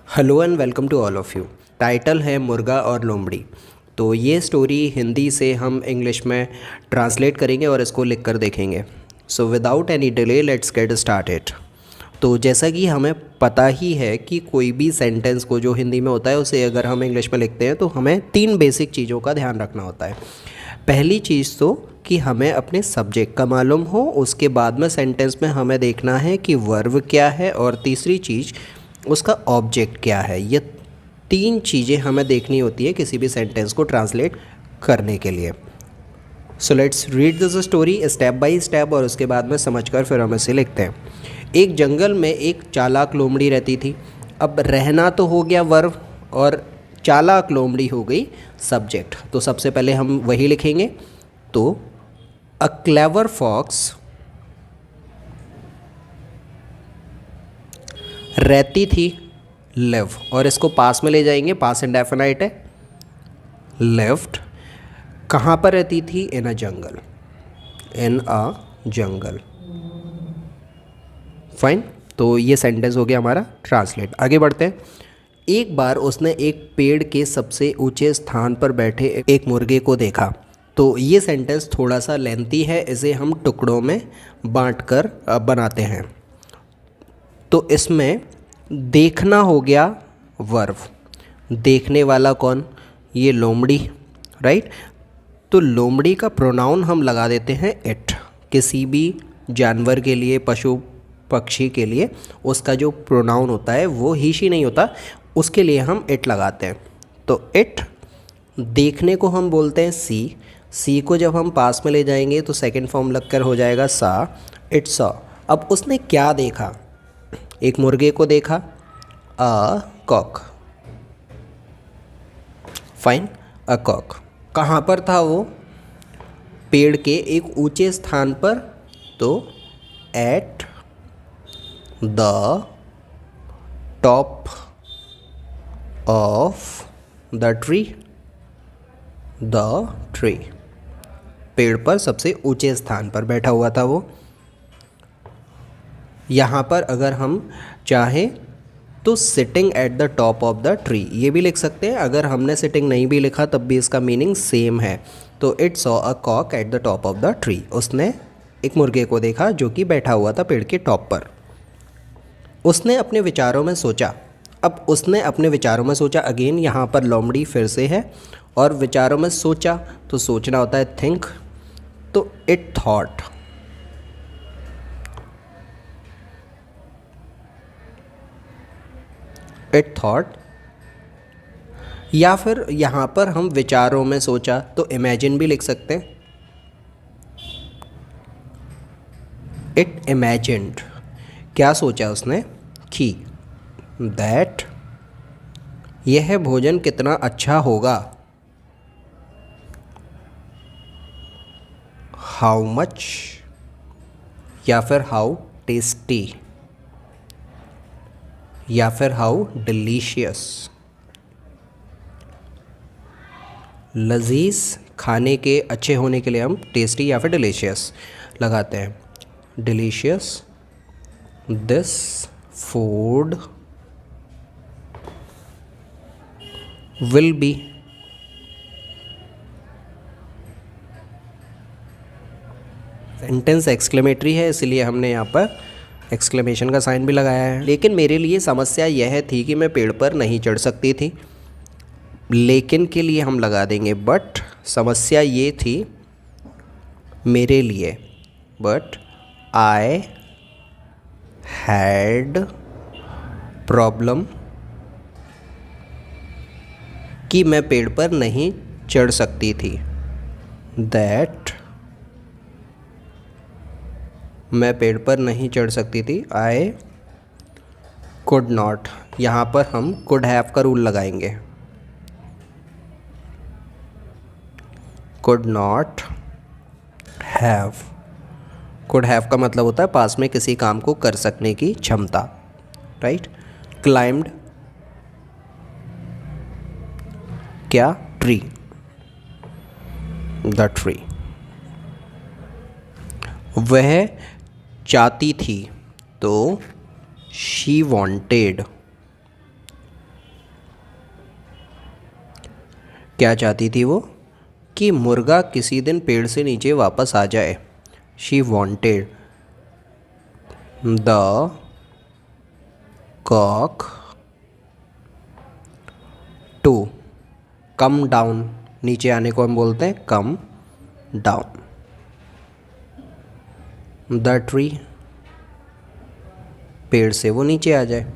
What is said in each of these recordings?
Hello and welcome to all of you. Title है मुर्गा और लोमड़ी। तो ये स्टोरी हिंदी से हम इंग्लिश में ट्रांसलेट करेंगे और इसको लिख कर देखेंगे। So without any delay let's get started. तो जैसा कि हमें पता ही है कि कोई भी सेंटेंस को जो हिंदी में होता है उसे अगर हम इंग्लिश में लिखते हैं तो हमें 3 बेसिक चीज़ों का ध्यान रखना होता है। पहली चीज़ तो कि हमें अपने सब्जेक्ट का मालूम हो, उसके बाद में सेंटेंस में हमें देखना है कि वर्ब क्या है, और तीसरी चीज़ उसका ऑब्जेक्ट क्या है। ये 3 चीज़ें हमें देखनी होती है किसी भी सेंटेंस को ट्रांसलेट करने के लिए। So let's read this story step by step और उसके बाद में समझकर फिर हम इसे लिखते हैं। एक जंगल में एक चालाक लोमड़ी रहती थी। अब रहना तो हो गया वर्ब और चालाक लोमड़ी हो गई सब्जेक्ट। तो सबसे पहले हम वही लिखेंगे। तो अ क्लेवर फॉक्स रहती थी, लिव, और इसको पास में ले जाएंगे, पास इंडेफिनाइट है। लिव्ड कहाँ पर रहती थी? इन अ जंगल, इन अ जंगल। फाइन। तो ये सेंटेंस हो गया हमारा ट्रांसलेट। आगे बढ़ते हैं। एक बार उसने एक पेड़ के सबसे ऊंचे स्थान पर बैठे एक मुर्गे को देखा। तो ये सेंटेंस थोड़ा सा लेंथी है, इसे हम टुकड़ों में बांटकर बनाते हैं। तो इसमें देखना हो गया वर्ब। देखने वाला कौन? ये लोमड़ी, राइट। तो लोमड़ी का प्रोनाउन हम लगा देते हैं इट। किसी भी जानवर के लिए, पशु पक्षी के लिए उसका जो प्रोनाउन होता है वो ही शी नहीं होता, उसके लिए हम इट लगाते हैं। तो इट। देखने को हम बोलते हैं सी। सी को जब हम पास में ले जाएंगे तो सेकंड फॉर्म लगकर हो जाएगा सा। It saw. अब उसने क्या देखा? एक मुर्गे को देखा, a cock. Fine, a cock. कहाँ पर था वो? पेड़ के एक ऊंचे स्थान पर। तो eight the top of the tree. The tree, पेड़ पर सबसे ऊंचे स्थान पर बैठा हुआ था वो। यहाँ पर अगर हम चाहें तो sitting at the top of the tree ये भी लिख सकते हैं। अगर हमने सिटिंग नहीं भी लिखा तब भी इसका मीनिंग सेम है। तो it saw a cock at the top of the tree. उसने एक मुर्गे को देखा जो कि बैठा हुआ था पेड़ के टॉप पर। उसने अपने विचारों में सोचा। अब उसने अपने विचारों में सोचा, अगेन यहाँ पर लोमड़ी फिर से है, और विचारों में सोचा तो सोचना होता है थिंक। तो इट थॉट। It thought. या फिर यहाँ पर हम विचारों में सोचा तो इमेजिन भी लिख सकते हैं। It imagined. क्या सोचा उसने? कि दैट यह भोजन कितना अच्छा होगा। हाउ मच, या फिर हाउ टेस्टी, या फिर हाउ डिलीशियस। लजीज खाने के अच्छे होने के लिए हम टेस्टी या फिर डिलीशियस लगाते हैं। Delicious this food will be. Sentence exclamatory है इसलिए हमने यहाँ पर एक्सक्लेमेशन का साइन भी लगाया है। लेकिन मेरे लिए समस्या यह थी कि मैं पेड़ पर नहीं चढ़ सकती थी। लेकिन के लिए हम लगा देंगे बट। समस्या ये थी मेरे लिए, बट आई हैड प्रॉब्लम, कि मैं पेड़ पर नहीं चढ़ सकती थी। दैट मैं पेड़ पर नहीं चढ़ सकती थी। I could not. यहाँ पर हम कुड हैव का रूल लगाएंगे। Could not have. Could have का मतलब होता है पास में किसी काम को कर सकने की क्षमता, राइट। क्लाइम्ड क्या? Tree, the tree. वह चाहती थी, तो शी वांटेड क्या चाहती थी वो? कि मुर्गा किसी दिन पेड़ से नीचे वापस आ जाए। She wanted the cock to come down. नीचे आने को हम बोलते हैं कम डाउन द ट्री। पेड़ से वो नीचे आ जाए।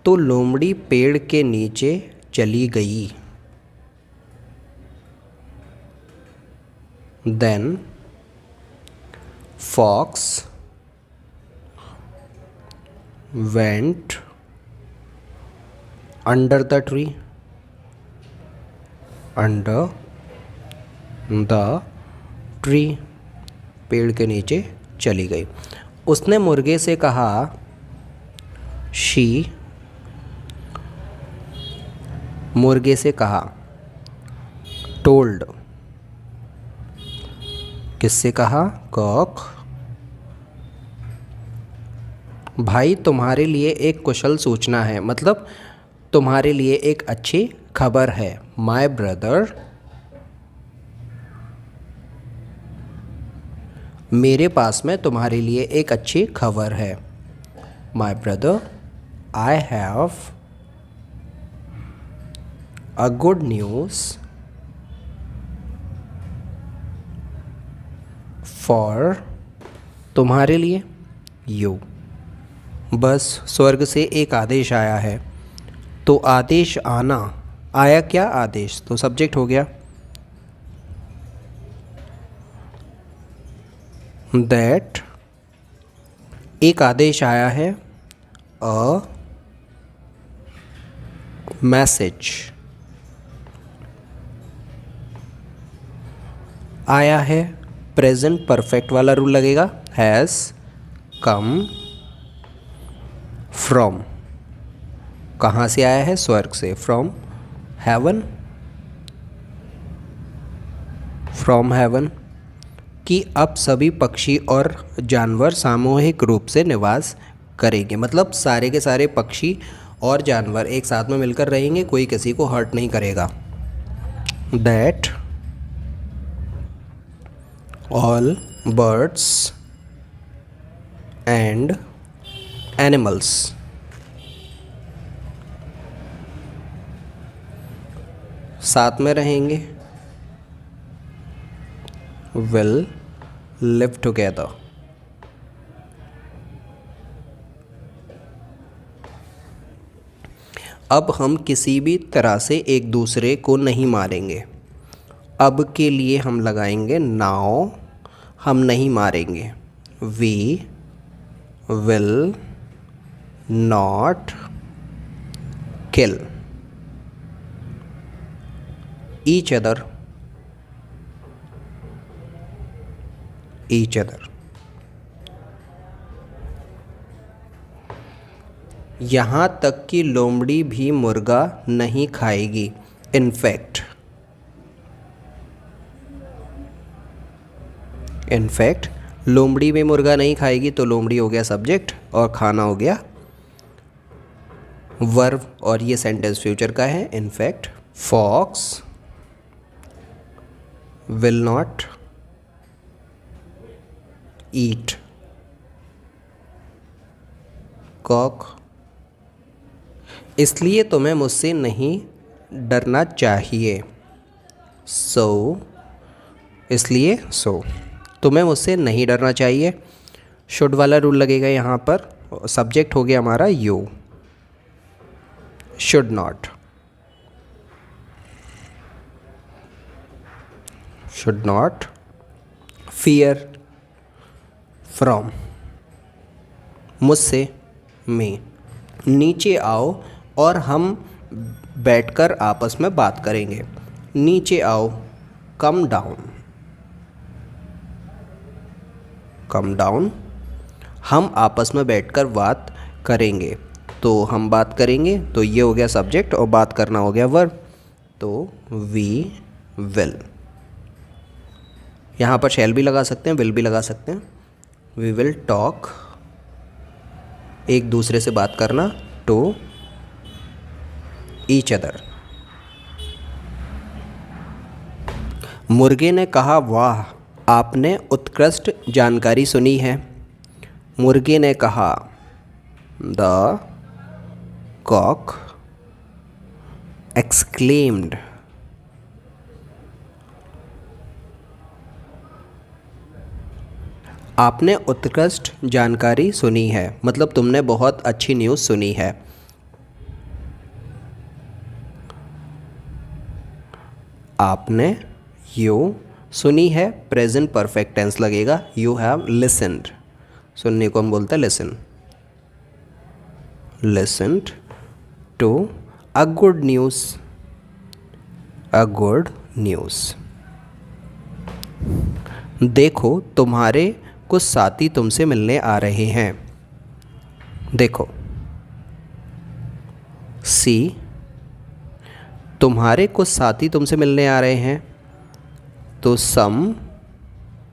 तो लोमड़ी पेड़ के नीचे चली गई। Then fox went under the tree. Under the tree, पेड़ के नीचे चली गई। उसने मुर्गे से कहा, शी, मुर्गे से कहा, टोल्ड, किससे कहा? कॉक, भाई तुम्हारे लिए एक कुशल सूचना है, मतलब तुम्हारे लिए एक अच्छी खबर है। माय ब्रदर, मेरे पास में तुम्हारे लिए एक अच्छी खबर है। My brother, I have a good news for, तुम्हारे लिए, यू। बस स्वर्ग से एक आदेश आया है। तो आदेश आना, आया क्या आदेश, तो सब्जेक्ट हो गया। दैट, एक आदेश आया है। अ मैसेज, आया है, प्रेजेंट परफेक्ट वाला रूल लगेगा। हैज़ कम फ्रॉम, कहाँ से आया है? स्वर्ग से। फ्रॉम हेवन, फ्रॉम हेवन, कि अब सभी पक्षी और जानवर सामूहिक रूप से निवास करेंगे। मतलब सारे के सारे पक्षी और जानवर एक साथ में मिलकर रहेंगे, कोई किसी को हर्ट नहीं करेगा। That all birds and animals, साथ में रहेंगे। विल लिव टुगेदर, अब हम किसी भी तरह से एक दूसरे को नहीं मारेंगे। अब के लिए हम लगाएंगे नाउ, हम नहीं मारेंगे। We will not kill each other, each other. यहाँ तक कि लोमड़ी भी मुर्गा नहीं खाएगी। इनफैक्ट, इनफैक्ट लोमड़ी भी मुर्गा नहीं खाएगी, तो लोमड़ी हो गया सब्जेक्ट और खाना हो गया वर्ब, और ये सेंटेंस फ्यूचर का है। In fact fox will not eat cock, इसलिए तुम्हें मुझसे नहीं डरना चाहिए। सो, इसलिए सो, तुम्हें मुझसे नहीं डरना चाहिए। शुड वाला रूल लगेगा यहाँ पर। सब्जेक्ट हो गया हमारा you. Should not, should not fear from, मुझसे, में। नीचे आओ और हम बैठकर आपस में बात करेंगे। नीचे आओ, कम डाउन, कम डाउन, हम आपस में बैठकर बात करेंगे। तो हम बात करेंगे, तो ये हो गया सब्जेक्ट और बात करना हो गया वर्ब। तो वी विल, यहाँ पर शैल भी लगा सकते हैं, विल भी लगा सकते हैं। वी विल टॉक, एक दूसरे से बात करना, टू ईच अदर। मुर्गे ने कहा, वाह, आपने उत्कृष्ट जानकारी सुनी है। मुर्गे ने कहा, द कॉक exclaimed। आपने उत्कृष्ट जानकारी सुनी है, मतलब तुमने बहुत अच्छी न्यूज़ सुनी है। आपने यू सुनी है, प्रेजेंट परफेक्ट टेंस लगेगा, यू हैव लिसन्ड। सुनने को हम बोलते हैं listen. Listened to a good news. A good news. देखो, तुम्हारे कुछ साथी तुमसे मिलने आ रहे हैं। देखो, सी, तुम्हारे कुछ साथी तुमसे मिलने आ रहे हैं, तो सम,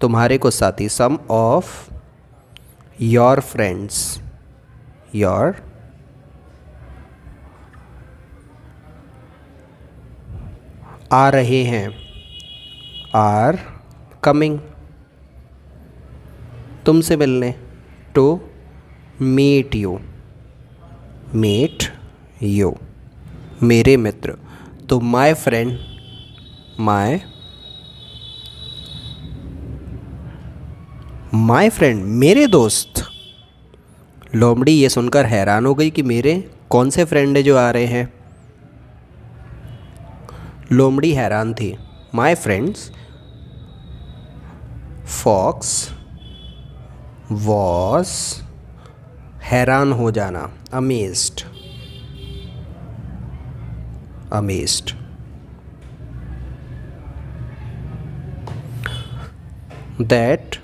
तुम्हारे कुछ साथी, some of your friends, your आ रहे हैं, आर कमिंग, तुमसे मिलने, to meet you, meet you, मेरे मित्र, तो माई फ्रेंड, माई फ्रेंड, मेरे दोस्त। लोमड़ी ये सुनकर हैरान हो गई कि मेरे कौन से फ्रेंड है जो आ रहे हैं। लोमड़ी हैरान थी। माई फ्रेंड्स, फॉक्स वॉज, हैरान हो जाना, amazed, amazed. That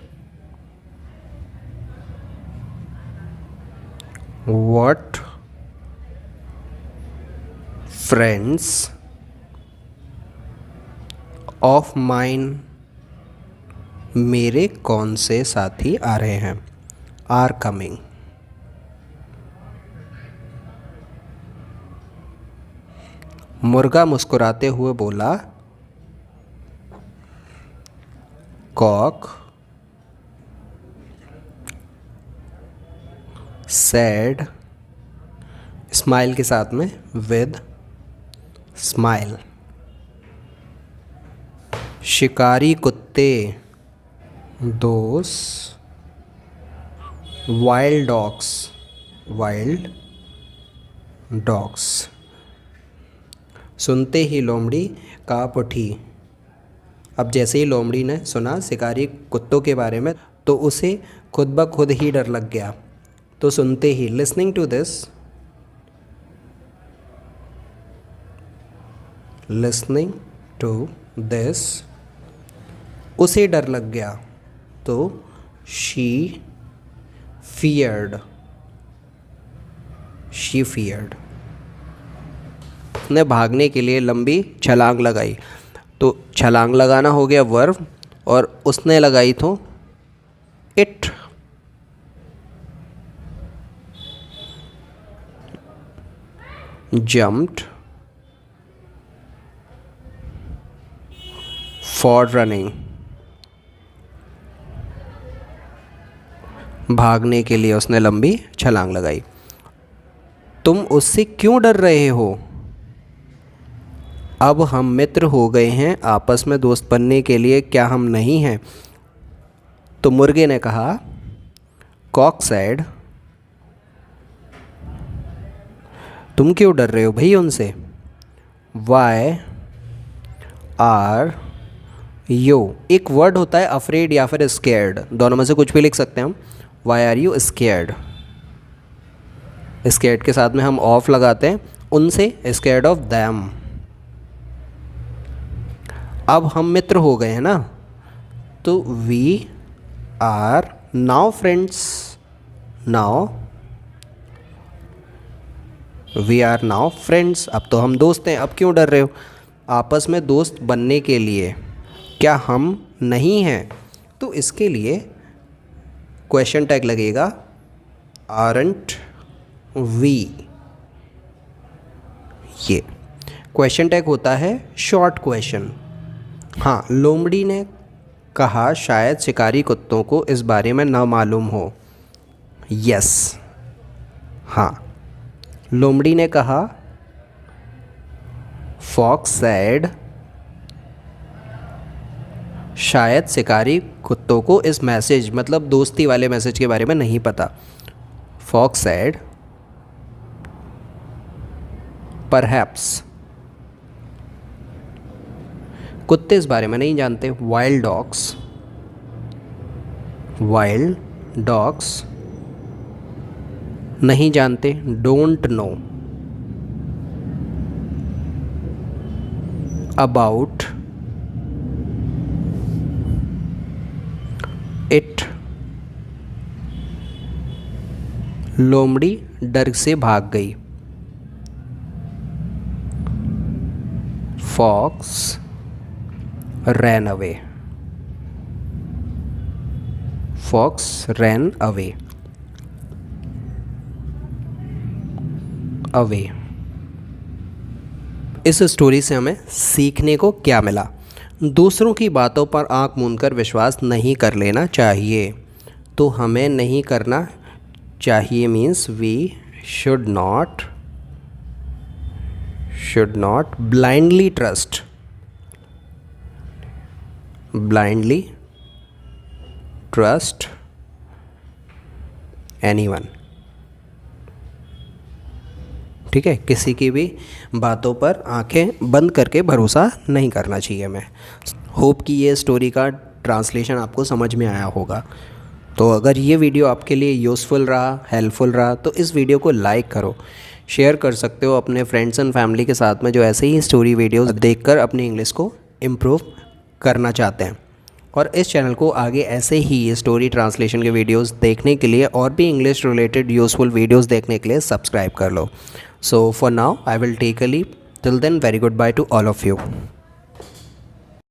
what friends of mine, मेरे कौन से साथी आ रहे हैं, आर कमिंग। मुर्गा मुस्कुराते हुए बोला, कॉक सैड, स्माइल के साथ में, विद स्माइल। शिकारी कुत्ते, दोस वाइल्ड डॉग्स, वाइल्ड डॉग्स। सुनते ही लोमड़ी काँप उठी। अब जैसे ही लोमड़ी ने सुना शिकारी कुत्तों के बारे में, तो उसे खुद ब खुद ही डर लग गया। तो सुनते ही, listening to this, listening to this, उसे डर लग गया। तो शी फियर्ड, शी फियर्ड, ने भागने के लिए लंबी छलांग लगाई। तो छलांग लगाना हो गया वर्ब, और उसने लगाई तो इट, jumped for running, भागने के लिए उसने लंबी छलांग लगाई। तुम उससे क्यों डर रहे हो? अब हम मित्र हो गए हैं, आपस में दोस्त बनने के लिए क्या हम नहीं हैं? तो मुर्गे ने कहा, कॉक सैड, तुम क्यों डर रहे हो भाई उनसे? वाई आर यू, एक वर्ड होता है अफ्रेड या फिर स्केर्ड, दोनों में से कुछ भी लिख सकते हैं हम। Why are you scared, scared के साथ में हम ऑफ लगाते हैं, उनसे, स्केर्ड ऑफ दैम। अब हम मित्र हो गए हैं ना, तो we are now friends, now we are now friends, अब तो हम दोस्त हैं। अब क्यों डर रहे हो? आपस में दोस्त बनने के लिए क्या हम नहीं हैं? तो इसके लिए क्वेश्चन टैग लगेगा, आरंट वी। ये क्वेश्चन टैग होता है शॉर्ट क्वेश्चन, हाँ, लोमड़ी ने कहा शायद शिकारी कुत्तों को इस बारे में ना मालूम हो। यस, हाँ, लोमड़ी ने कहा, फॉक्स सेड, शायद शिकारी कुत्तों को इस मैसेज मतलब दोस्ती वाले मैसेज के बारे में नहीं पता। फॉक्स सेड परहैप्स, कुत्ते इस बारे में नहीं जानते। वाइल्ड डॉग्स नहीं जानते। Don't know about it. लोमड़ी डर से भाग गई। Fox ran away. Fox ran away. इस स्टोरी से हमें सीखने को क्या मिला? दूसरों की बातों पर आंख मूंदकर विश्वास नहीं कर लेना चाहिए। तो हमें नहीं करना चाहिए means we should not blindly trust anyone। ठीक है, किसी की भी बातों पर आंखें बंद करके भरोसा नहीं करना चाहिए हमें। होप कि ये स्टोरी का ट्रांसलेशन आपको समझ में आया होगा। तो अगर ये वीडियो आपके लिए यूज़फुल रहा, हेल्पफुल रहा, तो इस वीडियो को लाइक करो, शेयर कर सकते हो अपने फ्रेंड्स एंड फैमिली के साथ में जो ऐसे ही स्टोरी वीडियोस देखकर अपनी इंग्लिश को इम्प्रूव करना चाहते हैं। और इस चैनल को आगे ऐसे ही स्टोरी ट्रांसलेशन के वीडियोस देखने के लिए और भी इंग्लिश रिलेटेड यूज़फुल वीडियोस देखने के लिए सब्सक्राइब कर लो। So for now I will take a leave. Till then, very good bye to all of you.